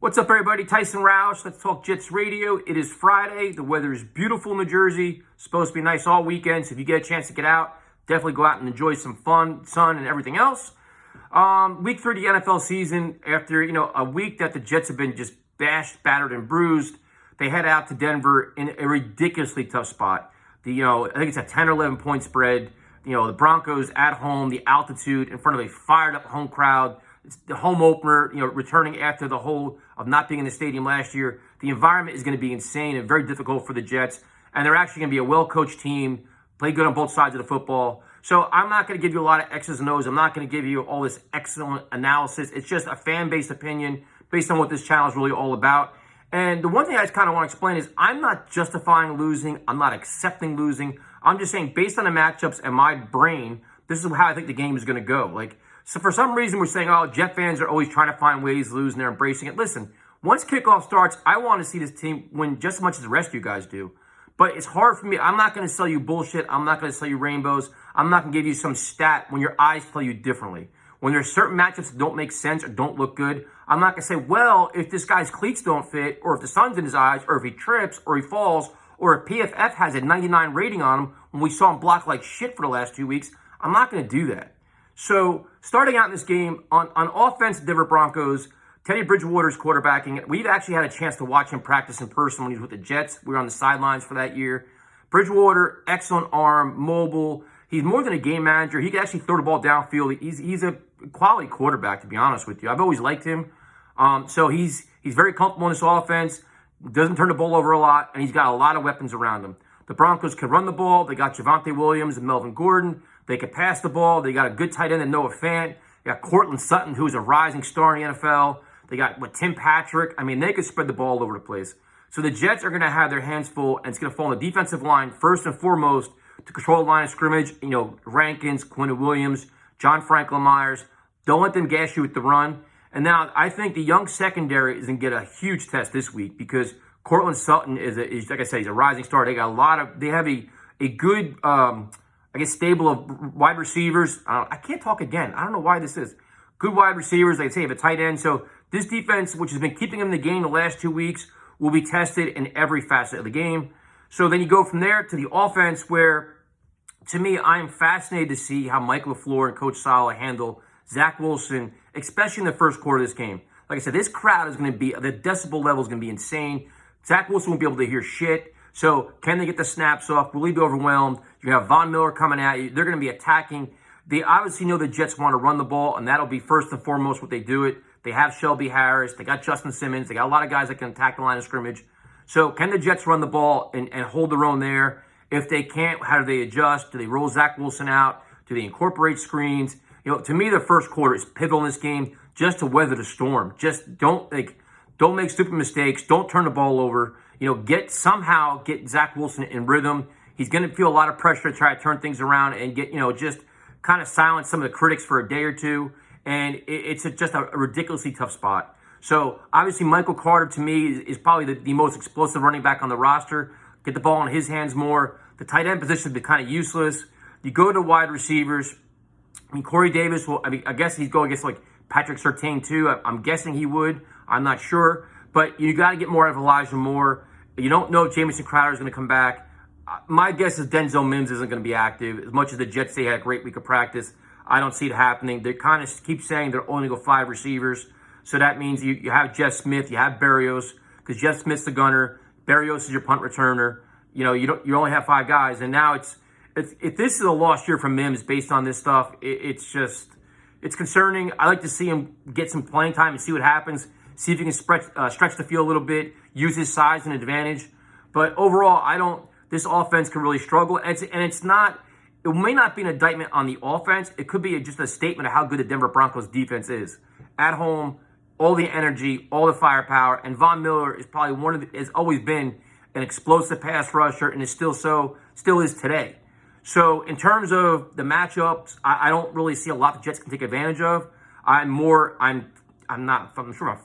What's up, everybody? Tyson Roush. Let's talk Jets radio. It is Friday. The weather is beautiful in New Jersey. It's supposed to be nice all weekend. So if you get a chance to get out, definitely go out and enjoy some fun, sun, and everything else. Week 3 of the NFL season. After a week that the Jets have been just bashed, battered, and bruised, they head out to Denver in a ridiculously tough spot. I think it's a 10 or 11 point spread. The Broncos at home, the altitude in front of a fired up home crowd. It's the home opener, returning after the whole of not being in the stadium last year. The environment is going to be insane and very difficult for the Jets. And they're actually going to be a well-coached team, play good on both sides of the football. So I'm not going to give you a lot of X's and O's. I'm not going to give you all this excellent analysis. It's just a fan-based opinion based on what this channel is really all about. And the one thing I just kind of want to explain is I'm not justifying losing. I'm not accepting losing. I'm just saying based on the matchups and my brain, this is how I think the game is going to go. So for some reason, we're saying, oh, Jet fans are always trying to find ways to lose, and they're embracing it. Listen, once kickoff starts, I want to see this team win just as much as the rest of you guys do. But it's hard for me. I'm not going to sell you bullshit. I'm not going to sell you rainbows. I'm not going to give you some stat when your eyes tell you differently. When there's certain matchups that don't make sense or don't look good, I'm not going to say, well, if this guy's cleats don't fit, or if the sun's in his eyes, or if he trips, or he falls, or if PFF has a 99 rating on him when we saw him block like shit for the last 2 weeks, I'm not going to do that. So starting out in this game, on offense, Denver Broncos, Teddy Bridgewater's quarterbacking. We've actually had a chance to watch him practice in person when he was with the Jets. We were on the sidelines for that year. Bridgewater, excellent arm, mobile. He's more than a game manager. He can actually throw the ball downfield. He's a quality quarterback, to be honest with you. I've always liked him. So he's very comfortable in this offense, doesn't turn the ball over a lot, and he's got a lot of weapons around him. The Broncos can run the ball. They got Javonte Williams and Melvin Gordon. They can pass the ball. They got a good tight end in Noah Fant. They got Cortland Sutton, who's a rising star in the NFL. They got, Tim Patrick. I mean, they could spread the ball all over the place. So the Jets are going to have their hands full, and it's going to fall on the defensive line first and foremost to control the line of scrimmage. Rankins, Quinn Williams, John Franklin Myers. Don't let them gas you with the run. And now I think the young secondary is going to get a huge test this week because Cortland Sutton is like I said, he's a rising star. They have a good, stable of wide receivers. I can't talk again. I don't know why this is. Good wide receivers. They say have a tight end. So this defense, which has been keeping them in the game the last 2 weeks, will be tested in every facet of the game. So then you go from there to the offense where, to me, I am fascinated to see how Mike LaFleur and Coach Saleh handle Zach Wilson, especially in the first quarter of this game. Like I said, this crowd is going to be, the decibel level is going to be insane. Zach Wilson won't be able to hear shit. So can they get the snaps off? Will he be overwhelmed? You have Von Miller coming at you. They're going to be attacking. They obviously know the Jets want to run the ball, and that'll be first and foremost what they do it. They have Shelby Harris. They got Justin Simmons. They got a lot of guys that can attack the line of scrimmage. So can the Jets run the ball and hold their own there? If they can't, how do they adjust? Do they roll Zach Wilson out? Do they incorporate screens? To me, the first quarter is pivotal in this game just to weather the storm. Just don't make stupid mistakes. Don't turn the ball over. Get Zach Wilson in rhythm. He's going to feel a lot of pressure to try to turn things around and get, just kind of silence some of the critics for a day or two. And it's just a ridiculously tough spot. So obviously Michael Carter, to me, is probably the most explosive running back on the roster. Get the ball in his hands more. The tight end position has been kind of useless. You go to wide receivers. Corey Davis I guess he's going against Patrick Surtain too. I'm guessing he would. I'm not sure. But you got to get more out of Elijah Moore. You don't know if Jamison Crowder is going to come back. My guess is Denzel Mims isn't going to be active. As much as the Jets say had a great week of practice, I don't see it happening. They kind of keep saying they're only going to go 5 receivers. So that means you have Jeff Smith, you have Berrios, because Jeff Smith's the gunner. Berrios is your punt returner. You only have 5 guys. And now if this is a lost year from Mims based on this stuff, it's concerning. I like to see him get some playing time and see what happens. See if he can stretch the field a little bit, use his size and advantage. But overall, this offense can really struggle. It may not be an indictment on the offense. It could be just a statement of how good the Denver Broncos defense is. At home, all the energy, all the firepower, and Von Miller is probably has always been an explosive pass rusher and is still is today. So in terms of the matchups, I don't really see a lot the Jets can take advantage of. I'm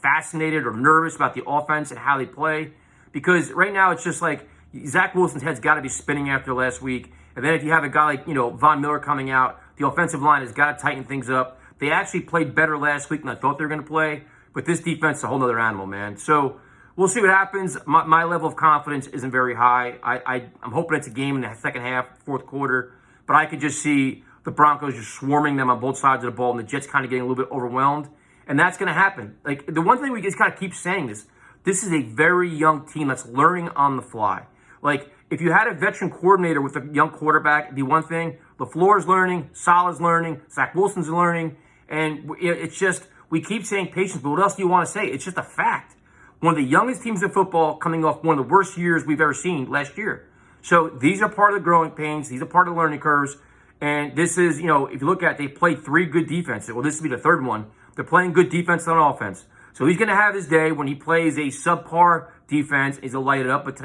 fascinated or nervous about the offense and how they play, because right now it's just like Zach Wilson's head's got to be spinning after last week. And then if you have a guy like, Von Miller coming out, the offensive line has got to tighten things up. They actually played better last week than I thought they were going to play. But this defense is a whole other animal, man. So we'll see what happens. My level of confidence isn't very high. I'm hoping it's a game in the second half, fourth quarter. But I could just see the Broncos just swarming them on both sides of the ball and the Jets kind of getting a little bit overwhelmed. And that's going to happen. Like, the one thing we just kind of keep saying is this is a very young team that's learning on the fly. Like, if you had a veteran coordinator with a young quarterback, it'd be one thing. LaFleur's learning, Saleh's learning, Zach Wilson's learning. And it's just, we keep saying patience, but what else do you want to say? It's just a fact. One of the youngest teams in football coming off one of the worst years we've ever seen last year. So these are part of the growing pains. These are part of the learning curves. And this is, if you look at it, they played 3 good defenses. Well, this will be the third one. They're playing good defense on offense. So he's going to have his day when he plays a subpar defense. He's going to light it up. But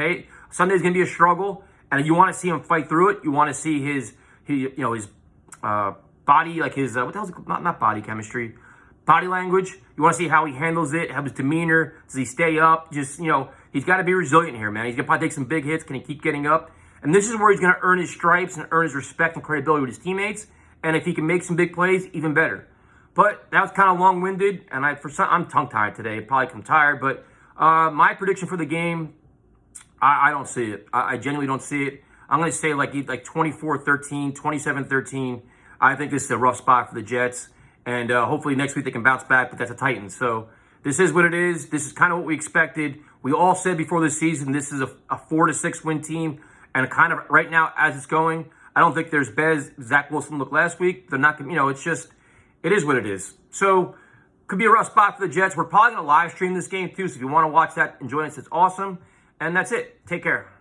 Sunday's going to be a struggle. And you want to see him fight through it. You want to see his body, like his, what the hell's it called? Not body chemistry, body language. You want to see how he handles it, how his demeanor. Does he stay up? Just, he's got to be resilient here, man. He's going to probably take some big hits. Can he keep getting up? And this is where he's going to earn his stripes and earn his respect and credibility with his teammates. And if he can make some big plays, even better. But that was kind of long-winded, and I'm tongue-tied today. Probably I'm tired, but my prediction for the game, I don't see it. I genuinely don't see it. I'm going to say like 24-13, 27-13. I think this is a rough spot for the Jets, and hopefully next week they can bounce back, but that's a Titans. So this is what it is. This is kind of what we expected. We all said before the season this is a 4-6 win team. And kind of right now, as it's going, I don't think there's bad as Zach Wilson looked last week. They're not going to, it's just, it is what it is. So, could be a rough spot for the Jets. We're probably going to live stream this game too. So, if you want to watch that and join us, it's awesome. And that's it. Take care.